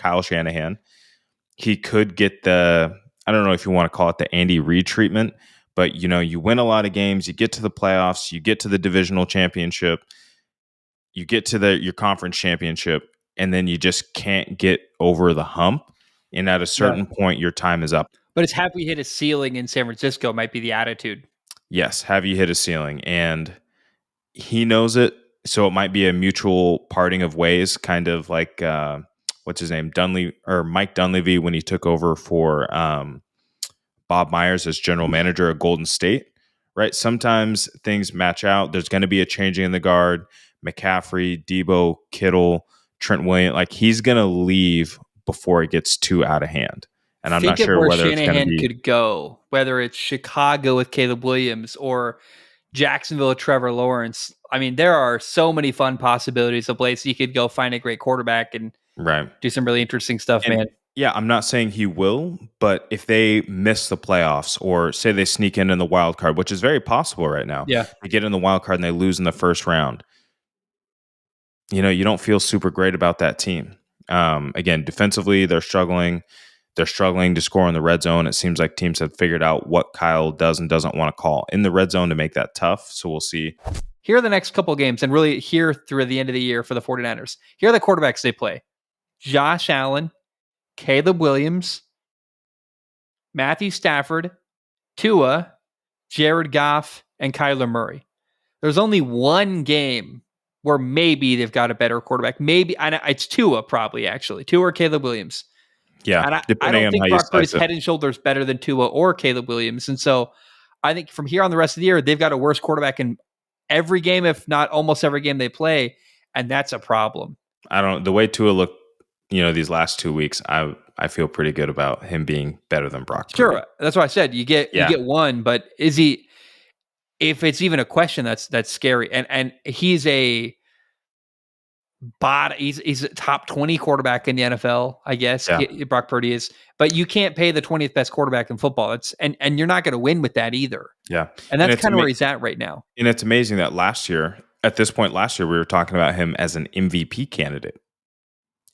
Kyle Shanahan. He could get I don't know if you want to call it the Andy Reid treatment, but you win a lot of games, you get to the playoffs, you get to the divisional championship, you get to your conference championship, and then you just can't get over the hump. And at a certain point, your time is up. But it's have we hit a ceiling in San Francisco might be the attitude. Yes, have you hit a ceiling? And he knows it, so it might be a mutual parting of ways, kind of like what's his name, Mike Dunleavy when he took over for Bob Myers as general manager at Golden State. Right? Sometimes things match out. There's going to be a changing in the guard. McCaffrey, Debo, Kittle, Trent Williams, like he's going to leave before it gets too out of hand. And I'm not sure whether Shanahan it's going to be could go, whether it's Chicago with Caleb Williams or Jacksonville with Trevor Lawrence. I mean, there are so many fun possibilities of places he could go find a great quarterback and do some really interesting stuff, man. Yeah, I'm not saying he will, but if they miss the playoffs or say they sneak in the wild card, which is very possible right now, they get in the wild card and they lose in the first round, you don't feel super great about that team. Again, defensively, they're struggling. They're struggling to score in the red zone. It seems like teams have figured out what Kyle does and doesn't want to call in the red zone to make that tough. So we'll see. Here are the next couple games, and really here through the end of the year for the 49ers. Here are the quarterbacks they play. Josh Allen, Caleb Williams, Matthew Stafford, Tua, Jared Goff, and Kyler Murray. There's only one game where maybe they've got a better quarterback. Maybe it's Tua, probably actually. Tua or Caleb Williams. Yeah, and I don't think Brock Purdy's head and shoulders better than Tua or Caleb Williams. And so I think from here on the rest of the year, they've got a worse quarterback in every game, if not almost every game they play. And that's a problem. The way Tua looked, these last 2 weeks, I feel pretty good about him being better than Brock Purdy. Sure. That's what I said. You get one, but is he, if it's even a question, that's scary. And he's he's a top 20 quarterback in the NFL, I guess. Yeah. Brock Purdy is, but you can't pay the 20th best quarterback in football. And you're not going to win with that either. Yeah. And that's kind of where he's at right now. And it's amazing that at this point last year, we were talking about him as an MVP candidate.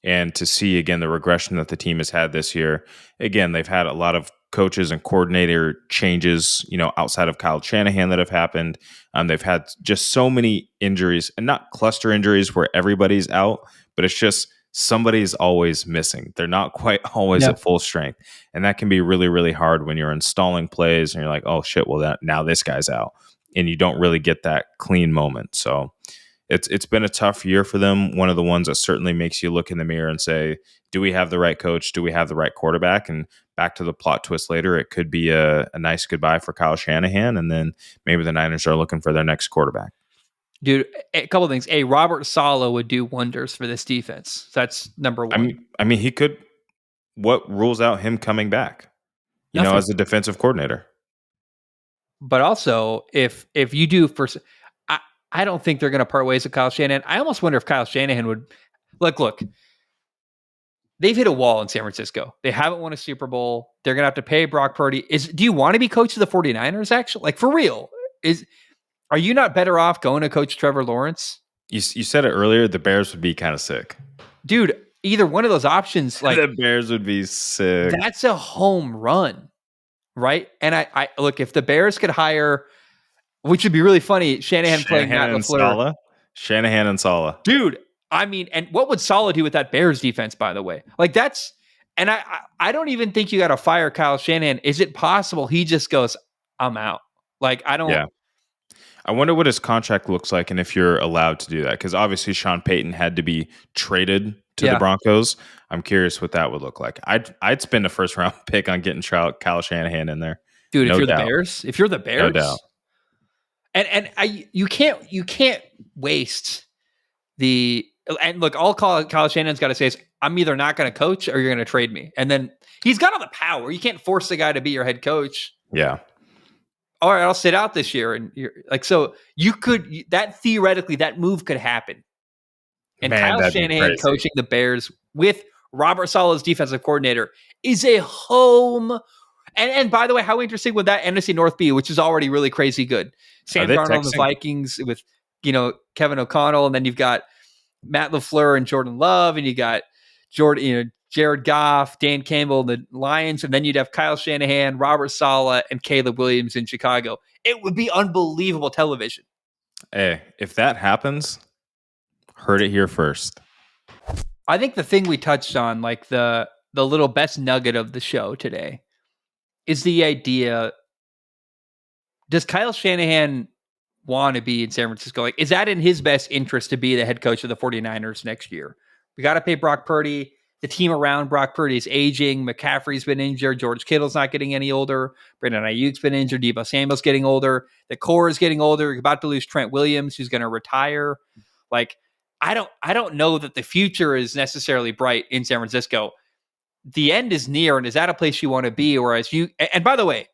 And to see, again, the regression that the team has had this year, again, they've had a lot of coaches and coordinator changes, outside of Kyle Shanahan that have happened. They've had just so many injuries, and not cluster injuries where everybody's out, but it's just somebody's always missing. They're not quite always at full strength. And that can be really, really hard when you're installing plays and you're like, oh shit, well now this guy's out. And you don't really get that clean moment. So it's been a tough year for them. One of the ones that certainly makes you look in the mirror and say, do we have the right coach? Do we have the right quarterback? And back to the plot twist later, it could be a nice goodbye for Kyle Shanahan. And then maybe the Niners are looking for their next quarterback. Dude, a couple of things. Robert Saleh would do wonders for this defense. That's number one. I mean, he could. What rules out him coming back? As a defensive coordinator. But also, if you do first, I don't think they're going to part ways with Kyle Shanahan. I almost wonder if Kyle Shanahan would look. They've hit a wall in San Francisco. They haven't won a Super Bowl. They're going to have to pay Brock Purdy. Do you want to be coach of the 49ers? Actually, like for real, are you not better off going to coach Trevor Lawrence? You said it earlier. The Bears would be kind of sick, dude. Either one of those options, like the Bears would be sick. That's a home run, right? And I look, if the Bears could hire, which would be really funny, Shanahan playing Matt LaFleur. Shanahan and Saleh. Dude, I mean, and what would Saleh do with that Bears defense, by the way? Like that's, and I don't even think you got to fire Kyle Shanahan. Is it possible he just goes, I'm out? Like, I don't. Yeah. I wonder what his contract looks like and if you're allowed to do that. Because obviously Sean Payton had to be traded to the Broncos. I'm curious what that would look like. I'd spend a first round pick on getting Kyle Shanahan in there. Dude, if you're the Bears, no doubt. And you can't waste and look, all Kyle Shanahan's got to say is, I'm either not going to coach or you're going to trade me. And then he's got all the power. You can't force the guy to be your head coach. Yeah. All right, I'll sit out this year. And you're like, so you could, theoretically, that move could happen. And Kyle Shanahan coaching the Bears with Robert Saleh's defensive coordinator is a home. And by the way, how interesting would that NFC North be, which is already really crazy good? Sam Darnold and the Vikings with, Kevin O'Connell. And then you've got Matt LaFleur and Jordan Love. And you got Jared Goff, Dan Campbell, the Lions, and then you'd have Kyle Shanahan, Robert Saleh, and Caleb Williams in Chicago. It would be unbelievable television. Hey, if that happens, heard it here first. I think the thing we touched on, like the little best nugget of the show today, is the idea: does Kyle Shanahan want to be in San Francisco? Like, is that in his best interest to be the head coach of the 49ers next year? We got to pay Brock Purdy. The team around Brock Purdy is aging. McCaffrey's been injured. George Kittle's not getting any older. Brandon Ayuk's been injured. Deebo Samuel's getting older. The core is getting older. We're about to lose Trent Williams, who's going to retire. Like, I don't know that the future is necessarily bright in San Francisco. The end is near, and is that a place you want to be? Or as you, and by the way,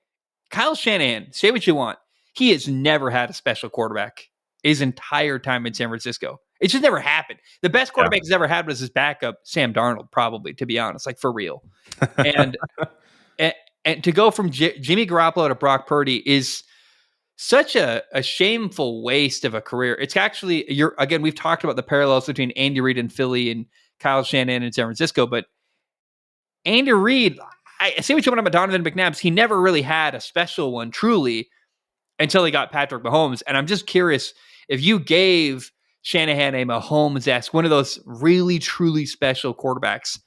Kyle Shanahan, say what you want. He has never had a special quarterback his entire time in San Francisco. It just never happened. The best quarterback he's ever had was his backup, Sam Darnold, probably, to be honest, like for real. And and to go from Jimmy Garoppolo to Brock Purdy is such a shameful waste of a career. It's actually, again, we've talked about the parallels between Andy Reid in Philly and Kyle Shanahan in San Francisco, but Andy Reid, I see what you want about Donovan McNabb's. He never really had a special one, truly, until he got Patrick Mahomes. And I'm just curious, if you gave Shanahan a Mahomes-esque, one of those really, truly special quarterbacks,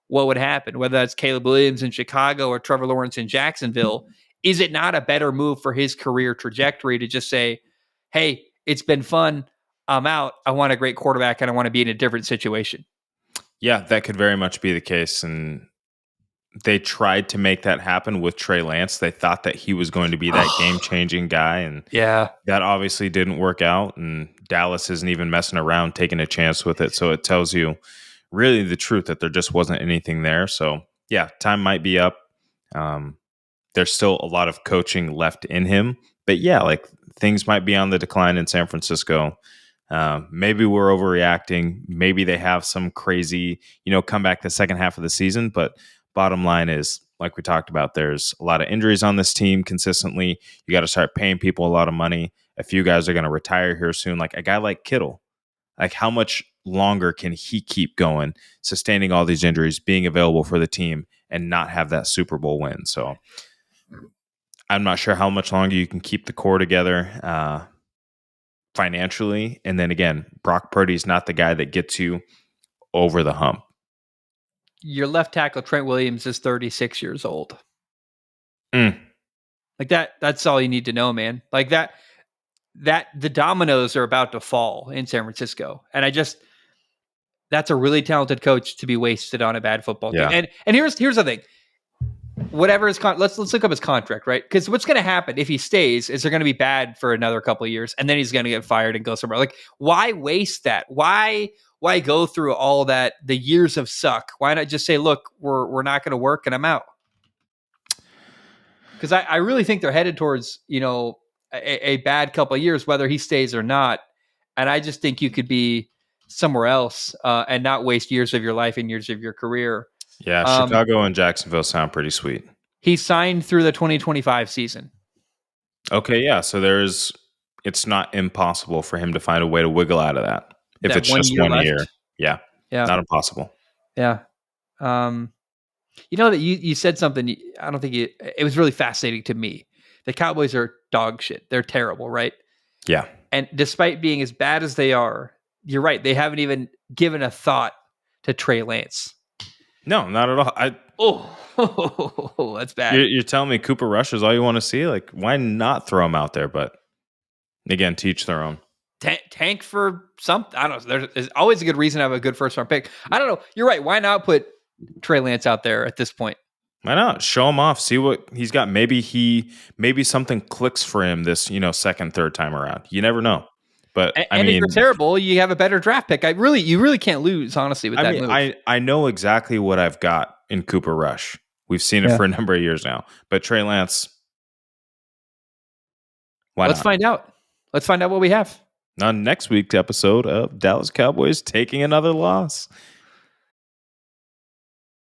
what would happen? Whether that's Caleb Williams in Chicago or Trevor Lawrence in Jacksonville, is it not a better move for his career trajectory to just say, hey, it's been fun. I'm out. I want a great quarterback and I want to be in a different situation? Yeah, that could very much be the case. And they tried to make that happen with Trey Lance. They thought that he was going to be that game-changing guy, and yeah, that obviously didn't work out. And Dallas isn't even messing around, taking a chance with it. So it tells you really the truth that there just wasn't anything there. So yeah, time might be up. There's still a lot of coaching left in him, but yeah, like things might be on the decline in San Francisco. Maybe we're overreacting. Maybe they have some crazy, comeback the second half of the season, but bottom line is, like we talked about, there's a lot of injuries on this team consistently. You got to start paying people a lot of money. A few guys are going to retire here soon. Like a guy like Kittle, like how much longer can he keep going, sustaining all these injuries, being available for the team, and not have that Super Bowl win? So I'm not sure how much longer you can keep the core together financially. And then again, Brock Purdy's not the guy that gets you over the hump. Your left tackle, Trent Williams, is 36 years old. Like that's all you need to know, man. Like that the dominoes are about to fall in San Francisco. And that's a really talented coach to be wasted on a bad football team. And here's the thing. Whatever his let's look up his contract, right? Because what's going to happen if he stays is they're going to be bad for another couple of years, and then he's going to get fired and go somewhere. Like, why waste that? Why go through all that? The years of suck. Why not just say, look, we're not going to work, and I'm out? Because I really think they're headed towards a bad couple of years, whether he stays or not. And I just think you could be somewhere else and not waste years of your life and years of your career. Yeah, Chicago and Jacksonville sound pretty sweet. He signed through the 2025 season. Okay, yeah. So it's not impossible for him to find a way to wiggle out of that. If That it's just 1 year. Yeah. Yeah. Not impossible. Yeah. That you said something, I don't think it was really fascinating to me. The Cowboys are dog shit. They're terrible, right? Yeah. And despite being as bad as they are, you're right. They haven't even given a thought to Trey Lance. No, not at all. That's bad. You're telling me Cooper Rush is all you want to see? Like, why not throw him out there? But again, teach their own. Tank for something. I don't know. There's always a good reason to have a good first round pick. I don't know. You're right. Why not put Trey Lance out there at this point? Why not? Show him off. See what he's got. Maybe something clicks for him this, second, third time around. You never know. But I mean, if you're terrible, you have a better draft pick. You really can't lose, honestly, with that move. I know exactly what I've got in Cooper Rush. We've seen it for a number of years now. But Trey Lance, Let's find out. Let's find out what we have on next week's episode of Dallas Cowboys taking another loss.